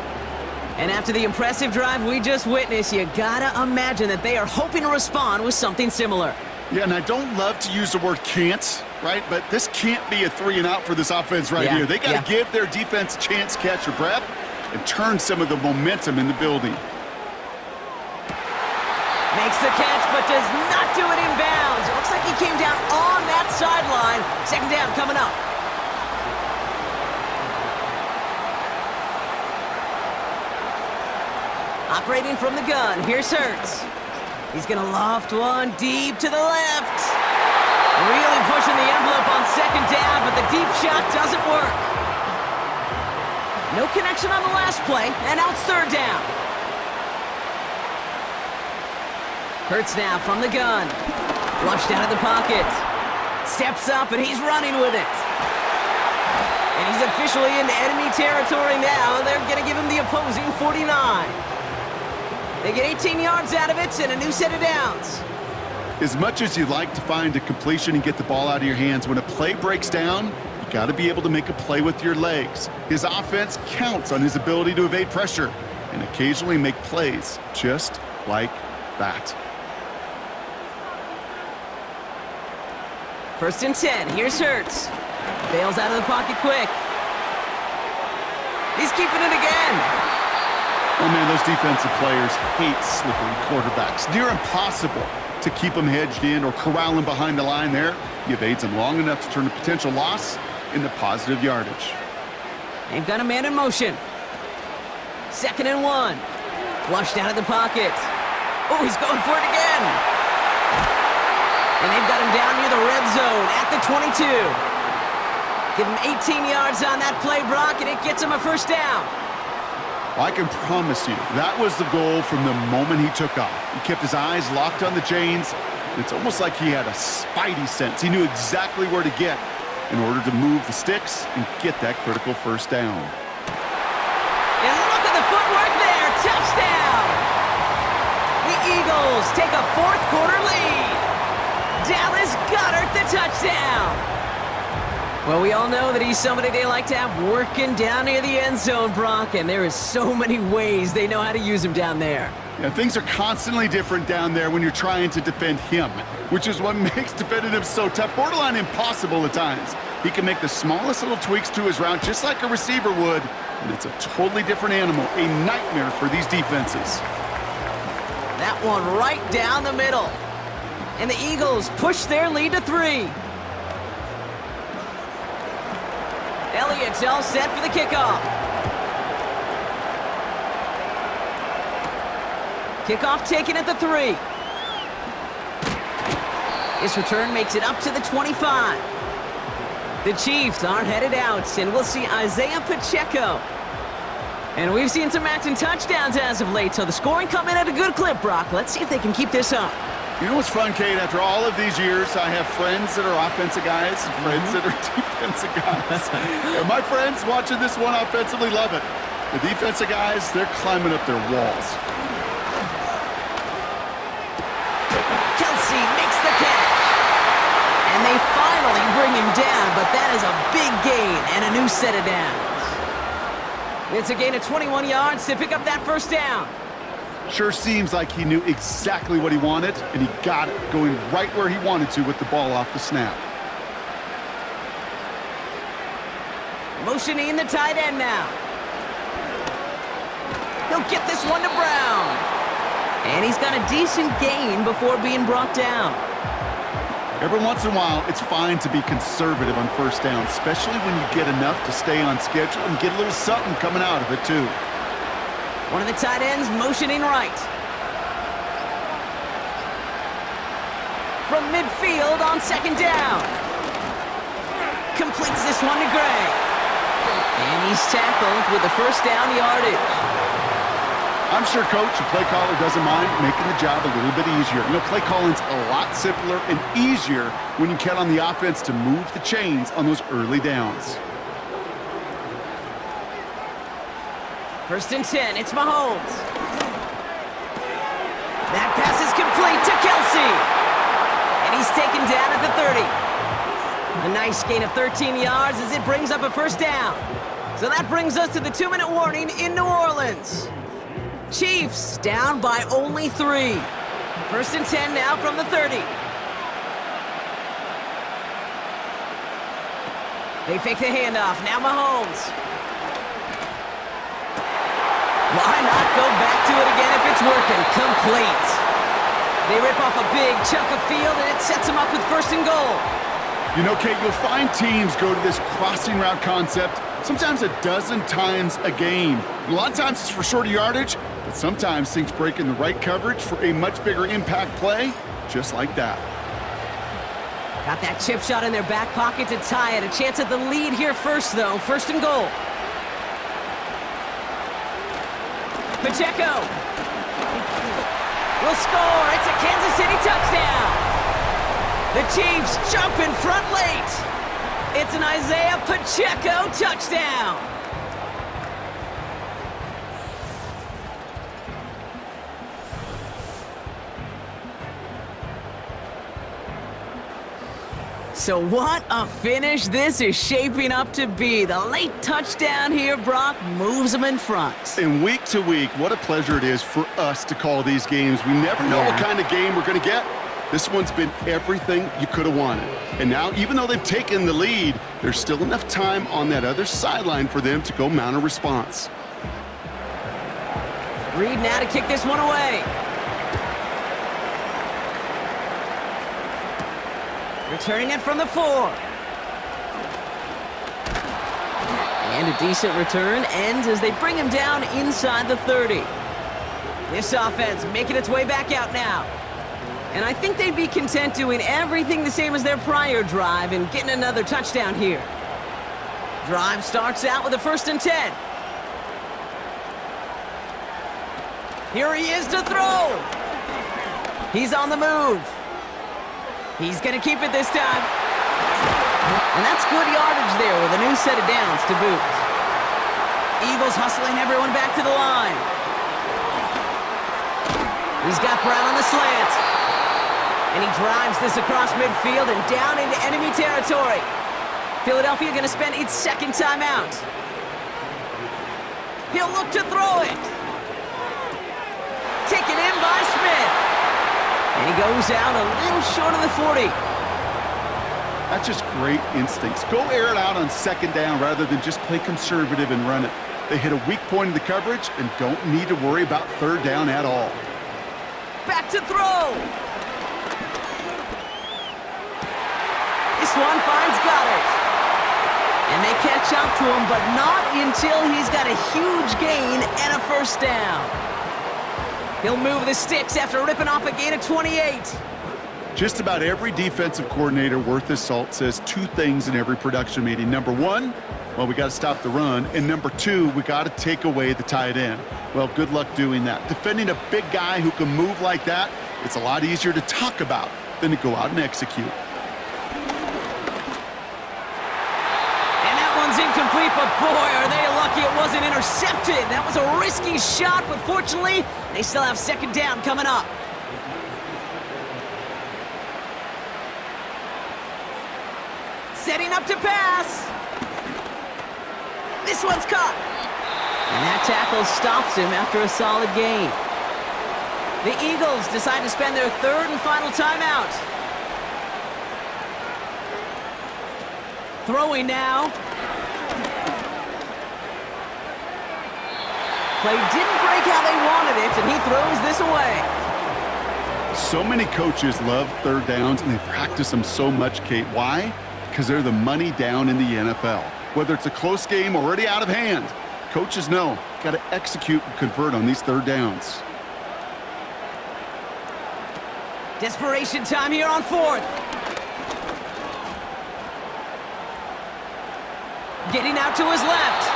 And after the impressive drive we just witnessed, you gotta imagine that they are hoping to respond with something similar. Yeah, and I don't love to use the word can't, right? But this can't be a 3-and-out for this offense right here. They got to give their defense a chance to catch their breath and turn some of the momentum in the building. Makes the catch, but does not do it in bounds. It looks like he came down on that sideline. 2nd down coming up. Operating from the gun, here's Hurts. He's going to loft one deep to the left. Really pushing the envelope on 2nd down, but the deep shot doesn't work. No connection on the last play, and now it's 3rd down. Hurts now from the gun. Flushed out of the pocket. Steps up, and he's running with it. And he's officially in enemy territory now. They're going to give him the opposing 49. They get 18 yards out of it and a new set of downs. As much as you'd like to find a completion and get the ball out of your hands, when a play breaks down, you got to be able to make a play with your legs. His offense counts on his ability to evade pressure and occasionally make plays just like that. 1st and 10. Here's Hurts. Bails out of the pocket quick. He's keeping it again. Oh, man, those defensive players hate slippery quarterbacks. Near impossible to keep them hedged in or corral them behind the line there. You evade them long enough to turn a potential loss into positive yardage. They've got a man in motion. 2nd and 1. Flushed out of the pocket. Oh, he's going for it again. And they've got him down near the red zone at the 22. Give him 18 yards on that play, Brock, and it gets him a 1st down. I can promise you, that was the goal from the moment he took off. He kept his eyes locked on the chains. It's almost like he had a spidey sense. He knew exactly where to get in order to move the sticks and get that critical 1st down. And look at the footwork there. Touchdown! The Eagles take a 4th quarter lead. Dallas Goedert the touchdown. Well, we all know that he's somebody they like to have working down near the end zone, Brock, and there is so many ways they know how to use him down there. Yeah, things are constantly different down there when you're trying to defend him, which is what makes defending him so tough, borderline impossible at times. He can make the smallest little tweaks to his route just like a receiver would, and it's a totally different animal, a nightmare for these defenses. That one right down the middle. And the Eagles push their lead to 3. Elliott's all set for the kickoff. Kickoff taken at the 3. This return makes it up to the 25. The Chiefs are headed out, and we'll see Isaiah Pacheco And we've seen some MADDEN touchdowns as of late, so the scoring coming at a good clip, Brock. Let's see if they can keep this up. You know what's fun, Kate? After all of these years, I have friends that are offensive guys and friends that are defensive guys. And my friends watching this one offensively love it. The defensive guys, they're climbing up their walls. Kelsey makes the catch. And they finally bring him down, but that is a big gain and a new set of downs. It's a gain of 21 yards to pick up that first down. Sure seems like he knew exactly what he wanted, and he got it, going right where he wanted to with the ball off the snap. Motioning the tight end now. He'll get this one to Brown. And he's got a decent gain before being brought down. Every once in a while, it's fine to be conservative on first down, especially when you get enough to stay on schedule and get a little something coming out of it, too. One of the tight ends motioning right. From midfield on second down. Completes this one to Gray. And he's tackled with the first down yardage. I'm sure coach and play caller doesn't mind making the job a little bit easier. You know, play calling's a lot simpler and easier when you count on the offense to move the chains on those early downs. First and 10, it's Mahomes. That pass is complete to Kelsey. And he's taken down at the 30. A nice gain of 13 yards as it brings up a first down. So that brings us to the 2-minute warning in New Orleans. Chiefs down by only 3. First and 10 now from the 30. They fake the handoff. Now Mahomes. Why not go back to it again if it's working? Complete. They rip off a big chunk of field, and it sets them up with first and goal. You know, Kate, you'll find teams go to this crossing route concept sometimes a dozen times a game. A lot of times it's for shorter yardage, but sometimes things break in the right coverage for a much bigger impact play, just like that. Got that chip shot in their back pocket to tie it. A chance at the lead here first, though. First and goal. Pacheco will score. It's a Kansas City touchdown. The Chiefs jump in front late. It's an Isaiah Pacheco touchdown. So what a finish this is shaping up to be. The late touchdown here, Brock, moves them in front. And week to week, what a pleasure it is for us to call these games. We never know what kind of game we're going to get. This one's been everything you could have wanted. And now, even though they've taken the lead, there's still enough time on that other sideline for them to go mount a response. Reed now to kick this one away. Returning it from the 4. And a decent return ends as they bring him down inside the 30. This offense making its way back out now. And I think they'd be content doing everything the same as their prior drive and getting another touchdown here. Drive starts out with a first and 10. Here he is to throw. He's on the move. He's going to keep it this time. And that's good yardage there with a new set of downs to boot. Eagles hustling everyone back to the line. He's got Brown on the slant. And he drives this across midfield and down into enemy territory. Philadelphia going to spend its second timeout. He'll look to throw it. Taken in by Smith. And he goes out a little short of the 40. That's just great instincts. Go air it out on second down rather than just play conservative and run it. They hit a weak point in the coverage and don't need to worry about third down at all. Back to throw. This one finds Goddard. And they catch up to him, but not until he's got a huge gain and a first down. He'll move the sticks after ripping off a gain of 28. Just about every defensive coordinator worth his salt says two things in every production meeting. Number one, well, we got to stop the run. And number two, we got to take away the tight end. Well, good luck doing that. Defending a big guy who can move like that, it's a lot easier to talk about than to go out and execute. And that one's incomplete, but boy, are they lucky it wasn't intercepted. That was a risky shot, but fortunately, they still have second down coming up. Setting up to pass. This one's caught. And that tackle stops him after a solid gain. The Eagles decide to spend their third and final timeout. Throwing now. Play didn't break how they wanted it, and he throws this away. So many coaches love third downs, and they practice them so much, Kate. Why? Because they're the money down in the NFL. Whether it's a close game already out of hand, coaches know, got to execute and convert on these third downs. Desperation time here on fourth. Getting out to his left.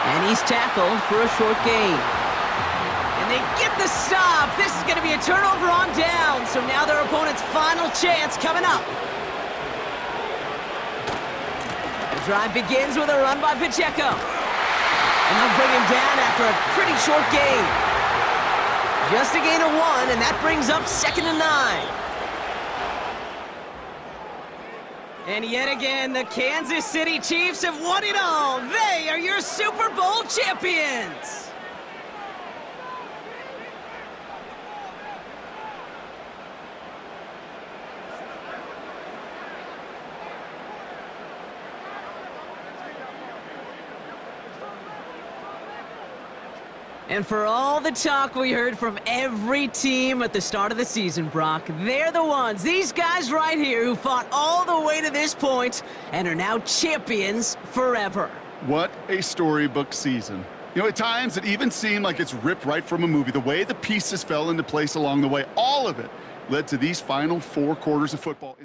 And he's tackled for a short gain. And they get the stop. This is going to be a turnover on down. So now their opponent's final chance coming up. The drive begins with a run by Pacheco. And they'll bring him down after a pretty short gain. Just a gain of 1, and that brings up 2nd and 9. And yet again, the Kansas City Chiefs have won it all. They are your Super Bowl champions. And for all the talk we heard from every team at the start of the season, Brock, they're the ones, these guys right here, who fought all the way to this point and are now champions forever. What a storybook season. You know, at times it even seemed like it's ripped right from a movie. The way the pieces fell into place along the way, all of it led to these final 4 quarters of football.